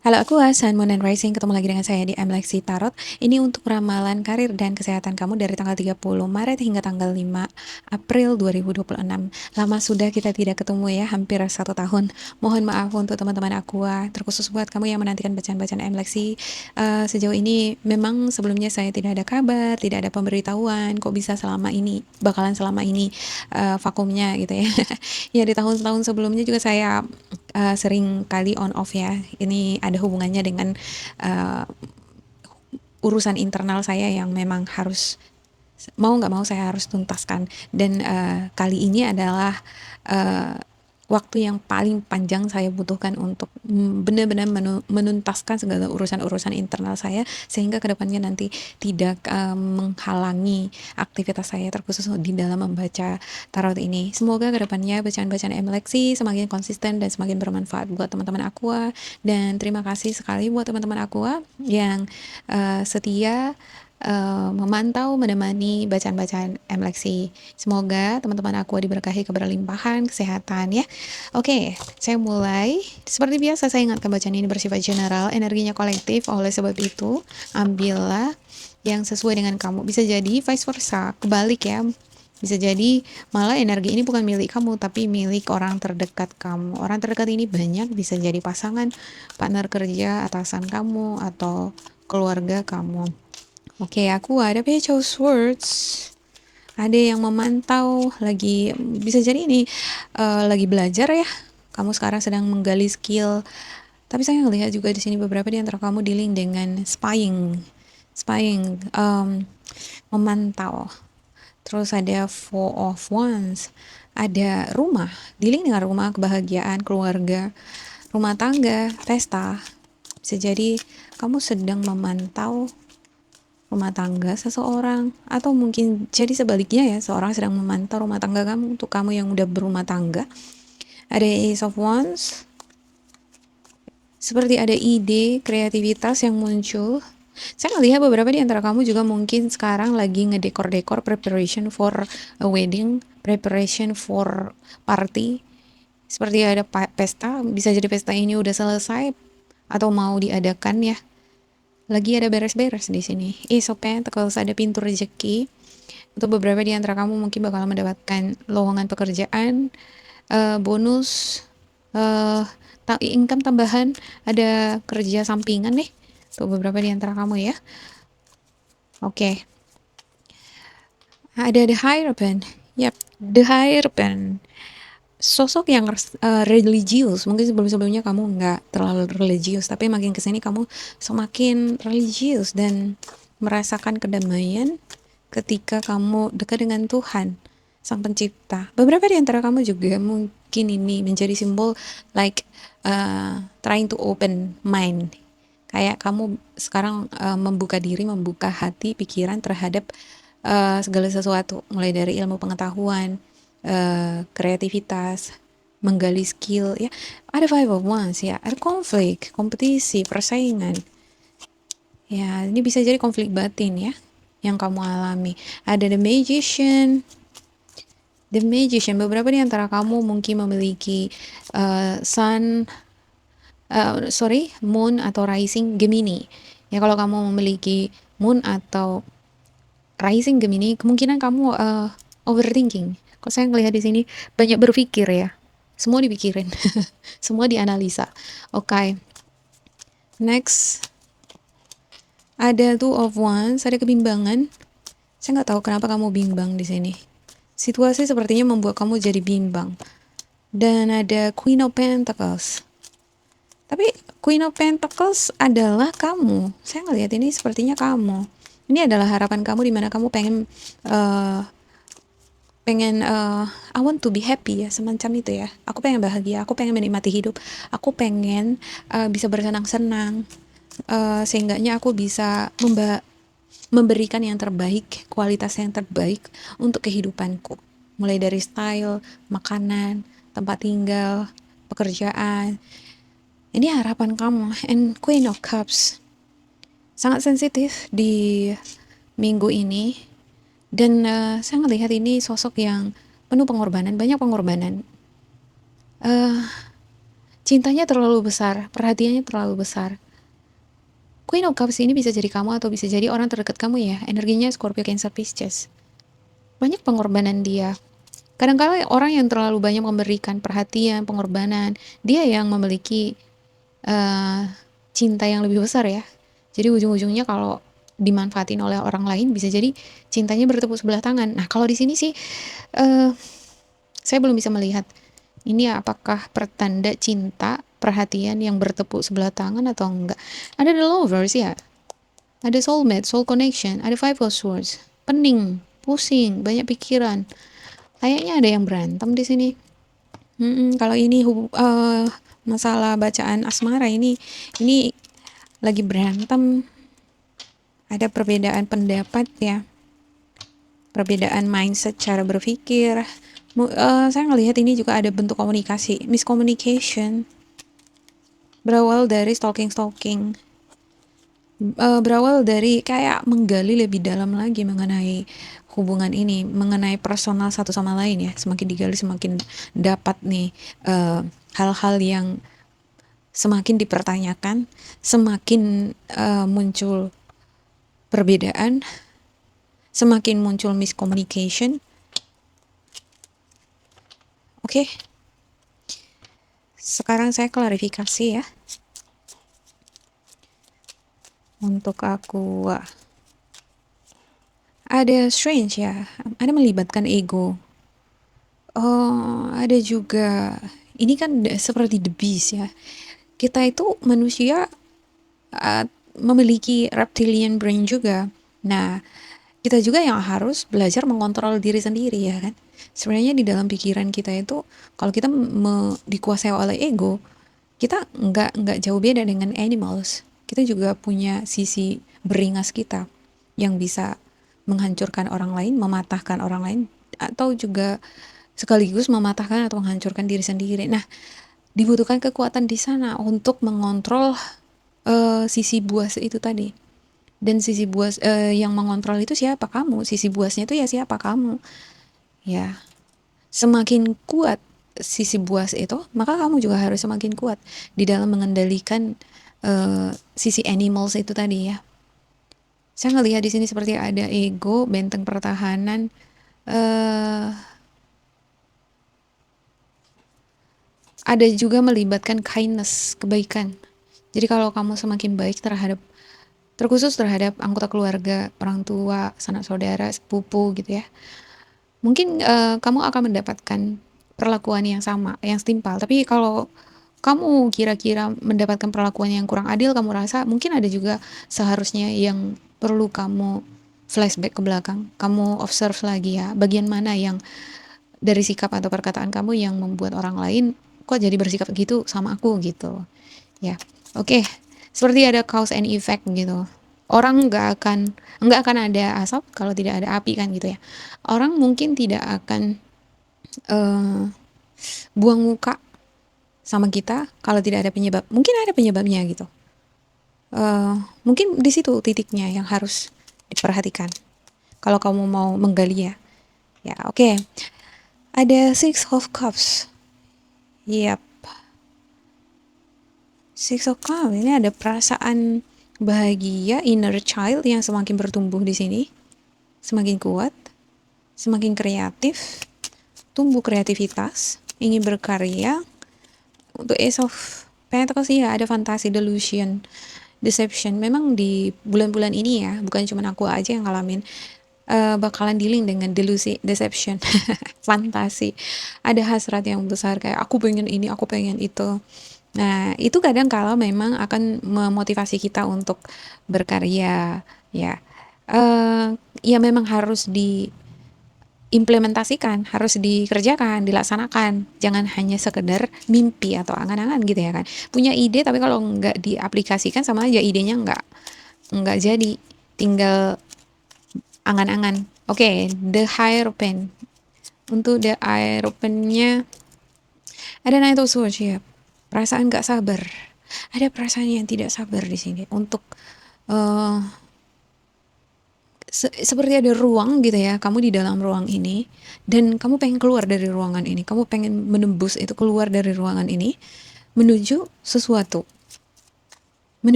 Halo, aku Sun Moon and Rising. Ketemu lagi dengan saya di MLexi Tarot. Ini untuk ramalan karir dan kesehatan kamu dari tanggal 30 Maret hingga tanggal 5 April 2026. Lama sudah kita tidak ketemu ya, hampir 1 tahun. Mohon maaf untuk teman-teman Aqua, terkhusus buat kamu yang menantikan bacaan-bacaan MLexi. Sejauh ini memang sebelumnya saya tidak ada kabar, tidak ada pemberitahuan, kok bisa bakalan selama ini vakumnya gitu ya. Ya di tahun-tahun sebelumnya juga saya sering kali on off ya. Ini ada hubungannya dengan uh, urusan internal saya yang memang harus mau nggak mau saya harus tuntaskan. Dan kali ini adalah uh, waktu yang paling panjang saya butuhkan untuk benar-benar menuntaskan segala urusan-urusan internal saya sehingga kedepannya nanti tidak menghalangi aktivitas saya terkhusus di dalam membaca tarot ini. Semoga kedepannya bacaan-bacaan MLexi semakin konsisten dan semakin bermanfaat buat teman-teman Aqua, dan terima kasih sekali buat teman-teman Aqua yang setia memantau, menemani bacaan-bacaan MLexi. Semoga teman-teman aku diberkahi keberlimpahan kesehatan ya. Oke, saya mulai. Seperti biasa saya ingatkan bacaan ini bersifat general, energinya kolektif. Oleh sebab itu, ambillah yang sesuai dengan kamu. Bisa jadi vice versa, kebalik ya. Bisa jadi malah energi ini bukan milik kamu, tapi milik orang terdekat kamu. Orang terdekat ini banyak, bisa jadi pasangan, partner kerja, atasan kamu, atau keluarga kamu. Oke, aku ada Page of Swords. Ada yang memantau, bisa jadi ini lagi belajar ya. Kamu sekarang sedang menggali skill. Tapi saya ngelihat juga di sini beberapa di antara kamu dealing dengan spying, memantau. Terus ada Four of Wands. Ada rumah, dealing dengan rumah, kebahagiaan, keluarga, rumah tangga, pesta. Bisa jadi kamu sedang memantau rumah tangga seseorang, atau mungkin jadi sebaliknya ya, seorang sedang memantau rumah tangga kamu. Untuk kamu yang udah berumah tangga, ada Ace of Wands, seperti ada ide kreativitas yang muncul. Saya melihat beberapa di antara kamu juga mungkin sekarang lagi ngedekor-dekor, preparation for a wedding, preparation for party. Seperti ada pesta, bisa jadi pesta ini udah selesai atau mau diadakan ya. Lagi ada beres-beres di sini. Ace of Pentacles, ada pintu rezeki. Untuk beberapa di antara kamu mungkin bakal mendapatkan lowongan pekerjaan, bonus, eh income tambahan, ada kerja sampingan nih. Untuk beberapa di antara kamu ya. Oke. Ada The Hierophant. Yap, The Hierophant. Sosok yang religius. Mungkin sebelum-sebelumnya kamu nggak terlalu religius, tapi makin kesini kamu semakin religius dan merasakan kedamaian ketika kamu dekat dengan Tuhan, Sang Pencipta. Beberapa di antara kamu juga mungkin ini menjadi simbol like trying to open mind. Kayak kamu sekarang membuka diri, membuka hati, pikiran terhadap segala sesuatu, mulai dari ilmu pengetahuan, kreativitas, menggali skill ya. Ada Five of Wands ya, ada konflik, kompetisi, persaingan. Ya, ini bisa jadi konflik batin ya yang kamu alami. Ada The Magician. The Magician, beberapa di antara kamu mungkin memiliki Moon atau Rising Gemini. Ya, kalau kamu memiliki Moon atau Rising Gemini, kemungkinan kamu overthinking. Kok saya ngelihat di sini banyak berpikir ya. Semua dipikirin, semua dianalisa. Oke. Next, ada Two of Wands, ada kebimbangan. Saya nggak tahu kenapa kamu bimbang di sini. Situasi sepertinya membuat kamu jadi bimbang. Dan ada Queen of Pentacles. Tapi Queen of Pentacles adalah kamu. Saya ngelihat ini sepertinya kamu. Ini adalah harapan kamu di mana kamu uh, pengen I want to be happy ya, semacam itu ya. Aku pengen bahagia, aku pengen menikmati hidup, aku pengen bisa bersenang-senang, sehingganya aku bisa memberikan yang terbaik, kualitas yang terbaik untuk kehidupanku, mulai dari style, makanan, tempat tinggal, pekerjaan. Ini harapan kamu. And Queen of Cups sangat sensitif di minggu ini. Dan saya melihat ini sosok yang penuh pengorbanan, banyak pengorbanan. Cintanya terlalu besar, perhatiannya terlalu besar. Queen of Cups ini bisa jadi kamu atau bisa jadi orang terdekat kamu ya. Energinya Scorpio, Cancer, Pisces. Banyak pengorbanan dia. Kadang-kadang orang yang terlalu banyak memberikan perhatian, pengorbanan, dia yang memiliki eh, cinta yang lebih besar ya. Jadi ujung-ujungnya kalau dimanfaatin oleh orang lain bisa jadi cintanya bertepuk sebelah tangan. Nah kalau di sini sih eh, saya belum bisa melihat ini apakah pertanda cinta, perhatian yang bertepuk sebelah tangan atau enggak. Ada the lovers ya, ada soulmate, soul connection, ada five of swords, pening, pusing, banyak pikiran. Kayaknya ada yang berantem di sini. Kalau ini masalah bacaan asmara ini lagi berantem, ada perbedaan pendapat ya, perbedaan mindset cara berpikir. Saya ngelihat ini juga ada bentuk komunikasi, miscommunication, berawal dari stalking, berawal dari kayak menggali lebih dalam lagi mengenai hubungan ini, mengenai personal satu sama lain ya. Semakin digali semakin dapat nih hal-hal yang semakin dipertanyakan, semakin muncul perbedaan, semakin muncul miscommunication. Oke, sekarang saya klarifikasi ya. Untuk aku, ada strange ya, ada melibatkan ego. Oh, ada juga, ini kan seperti the beast ya. Kita itu manusia uh, memiliki reptilian brain juga. Nah, kita juga yang harus belajar mengontrol diri sendiri ya kan. Sebenarnya di dalam pikiran kita itu, kalau kita dikuasai oleh ego, kita nggak jauh beda dengan animals. Kita juga punya sisi beringas kita yang bisa menghancurkan orang lain, mematahkan orang lain, atau juga sekaligus mematahkan atau menghancurkan diri sendiri. Nah, dibutuhkan kekuatan di sana untuk mengontrol sisi buas itu tadi. Dan sisi buas yang mengontrol itu siapa? Kamu. Sisi buasnya itu ya siapa? Kamu. Ya, semakin kuat sisi buas itu, maka kamu juga harus semakin kuat di dalam mengendalikan sisi animals itu tadi ya. Saya ngelihat di sini seperti ada ego, benteng pertahanan, eh ada juga melibatkan kindness, kebaikan. Jadi kalau kamu semakin baik terkhusus terhadap anggota keluarga, orang tua, sanak saudara, sepupu gitu ya, mungkin kamu akan mendapatkan perlakuan yang sama, yang setimpal. Tapi kalau kamu kira-kira mendapatkan perlakuan yang kurang adil, kamu rasa mungkin ada juga seharusnya yang perlu kamu flashback ke belakang, kamu observe lagi ya, bagian mana yang dari sikap atau perkataan kamu yang membuat orang lain kok jadi bersikap gitu sama aku gitu ya. Oke, seperti ada cause and effect gitu. Orang nggak akan ada asap kalau tidak ada api kan gitu ya. Orang mungkin tidak akan eh, buang muka sama kita kalau tidak ada penyebab. Mungkin ada penyebabnya gitu. Mungkin di situ titiknya yang harus diperhatikan. Kalau kamu mau menggali ya. Ya, oke. Ada Six of Cups. Yap. Six of Cups ini ada perasaan bahagia, inner child yang semakin bertumbuh di sini. Semakin kuat, semakin kreatif, tumbuh kreativitas, ingin berkarya. Untuk Ace of Pentacles ya ada fantasi, delusion, deception. Memang di bulan-bulan ini ya, bukan cuma aku aja yang ngalamin, bakalan dealing dengan delusi, deception, fantasi. Ada hasrat yang besar kayak aku pengen ini, aku pengen itu. Nah, itu kadang kala memang akan memotivasi kita untuk berkarya ya. Ya memang harus diimplementasikan, harus dikerjakan, dilaksanakan. Jangan hanya sekedar mimpi atau angan-angan gitu ya kan. Punya ide tapi kalau nggak diaplikasikan sama aja idenya nggak jadi, tinggal angan-angan. Oke, the Hierophant. Untuk the Hierophant-nya ada Knight of Swords ya. Perasaan nggak sabar. Ada perasaan yang tidak sabar di sini untuk uh, seperti ada ruang gitu ya, kamu di dalam ruang ini dan kamu pengen keluar dari ruangan ini, kamu pengen menembus itu keluar dari ruangan ini, menuju sesuatu.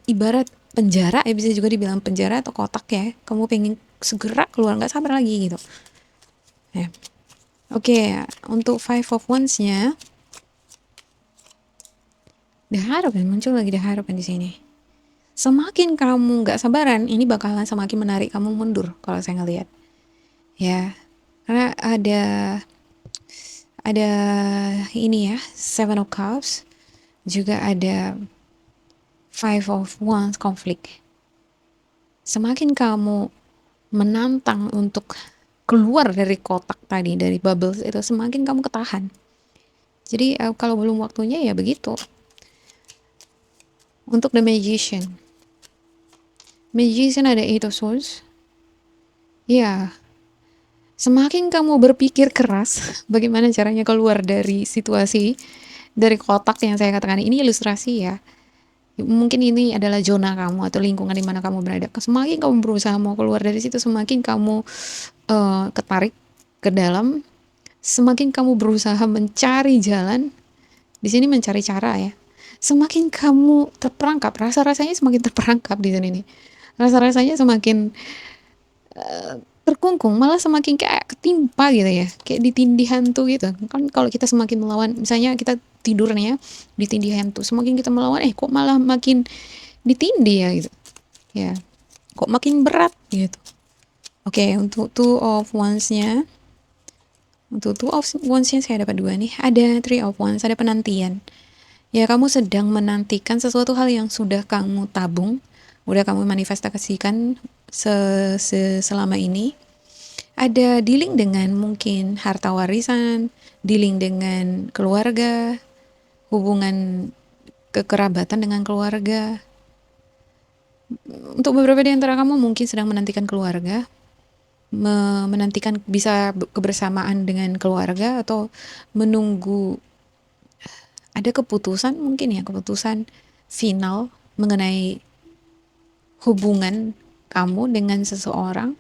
Ibarat penjara ya, bisa juga dibilang penjara atau kotak ya. Kamu pengen segera keluar, nggak sabar lagi gitu. Ya. Oke, untuk Five of Wands-nya, The Hierophant muncul lagi, The Hierophant di sini. Semakin kamu nggak sabaran, ini bakalan semakin menarik kamu mundur kalau saya ngelihat. Ya, karena ada ini ya, Seven of Cups, juga ada Five of Wands konflik. Semakin kamu menantang untuk keluar dari kotak tadi, dari bubbles itu, semakin kamu ketahan. Jadi kalau belum waktunya ya begitu. Untuk The Magician ada Eight of Swords. Ya, semakin kamu berpikir keras bagaimana caranya keluar dari situasi, dari kotak yang saya katakan ini ilustrasi ya. Mungkin ini adalah zona kamu atau lingkungan di mana kamu berada. Semakin kamu berusaha mau keluar dari situ, semakin kamu ketarik ke dalam, semakin kamu berusaha mencari jalan. Di sini mencari cara ya. Semakin kamu terperangkap, rasa-rasanya semakin terperangkap di sini nih. Rasa-rasanya semakin terkungkung, malah semakin kayak ketimpa gitu ya, kayak ditindih hantu gitu kan. Kalau kita semakin melawan, misalnya kita tidur nih ya, ditindih hantu, semakin kita melawan kok malah makin ditindih ya gitu ya, kok makin berat gitu. Oke, untuk Two of Wands-nya, saya dapat 2 nih. Ada Three of Wands, ada penantian. Ya, kamu sedang menantikan sesuatu hal yang sudah kamu tabung, udah kamu manifestasikan selama ini. Ada dealing dengan mungkin harta warisan, dealing dengan keluarga, hubungan kekerabatan dengan keluarga. Untuk beberapa di antara kamu mungkin sedang menantikan keluarga, menantikan bisa kebersamaan dengan keluarga, atau menunggu ada keputusan, mungkin ya keputusan final mengenai hubungan kamu dengan seseorang.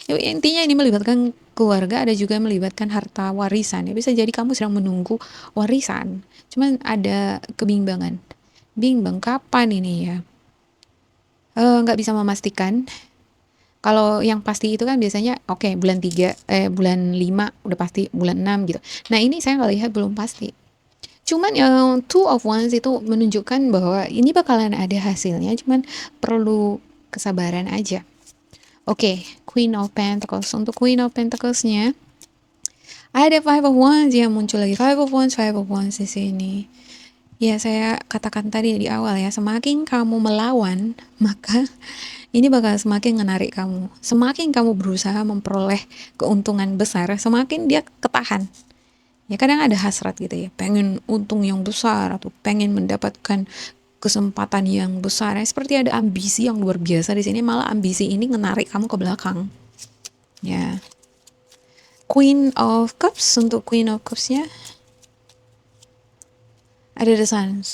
Ya, intinya ini melibatkan keluarga, ada juga melibatkan harta warisan. Ya, bisa jadi kamu sedang menunggu warisan. Cuman ada kebimbangan. Bimbang kapan ini ya? Nggak bisa memastikan. Kalau yang pasti itu kan biasanya oke, bulan 3, bulan 5 udah pasti, bulan 6 gitu. Nah, ini saya nggak lihat belum pasti. Cuman yang Two of Wands itu menunjukkan bahwa ini bakalan ada hasilnya, cuman perlu kesabaran aja. Oke, Queen of Pentacles. Untuk Queen of Pentacles-nya ada Five of Wands yang muncul lagi. Five of Wands di sini. Ya, saya katakan tadi di awal ya, semakin kamu melawan, maka ini bakal semakin menarik kamu. Semakin kamu berusaha memperoleh keuntungan besar, semakin dia ketahan. Ya, kadang ada hasrat gitu ya, pengen untung yang besar atau pengen mendapatkan kesempatan yang besar. Seperti ada ambisi yang luar biasa di sini, malah ambisi ini menarik kamu ke belakang. Ya. Queen of Cups, untuk Queen of Cups-nya ada The Sun.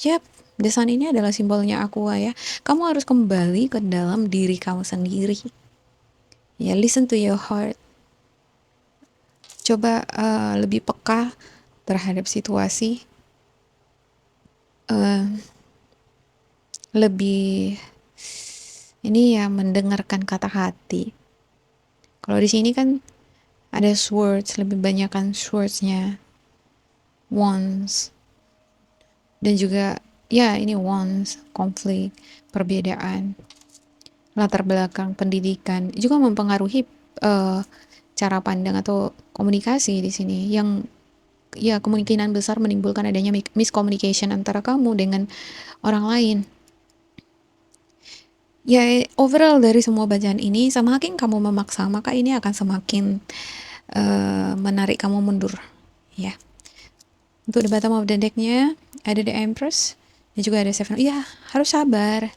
Yap, The Sun ini adalah simbolnya Aqua ya. Kamu harus kembali ke dalam diri kamu sendiri. Ya, listen to your heart. Coba lebih peka terhadap situasi. Lebih ini ya, mendengarkan kata hati. Kalau di sini kan ada swords, lebih banyak kan swords-nya. Wands. Dan juga ya ini wands, konflik, perbedaan, latar belakang pendidikan juga mempengaruhi cara pandang atau komunikasi di sini, yang ya kemungkinan besar menimbulkan adanya miscommunication antara kamu dengan orang lain. Ya, overall dari semua bacaan ini, semakin kamu memaksa, maka ini akan semakin menarik kamu mundur. Ya. Untuk the bottom of the deck-nya ada the Empress dan juga ada Seven. Ya, harus sabar.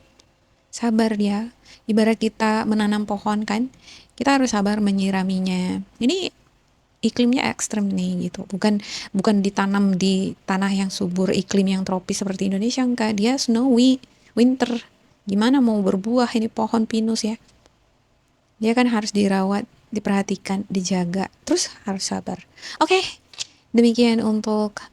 Sabar ya. Ibarat kita menanam pohon kan, kita harus sabar menyiraminya. Ini iklimnya ekstrem nih gitu. Bukan ditanam di tanah yang subur, iklim yang tropis seperti Indonesia, enggak. Dia snowy, winter. Gimana mau berbuah ini pohon pinus ya? Dia kan harus dirawat, diperhatikan, dijaga. Terus harus sabar. Oke, demikian untuk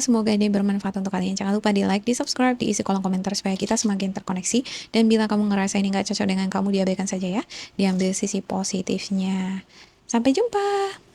Semoga ini bermanfaat untuk kalian. Jangan lupa di like, di subscribe, diisi kolom komentar supaya kita semakin terkoneksi. Dan bila kamu ngerasa ini nggak cocok dengan kamu, diabaikan saja ya. Diambil sisi positifnya. Sampai jumpa.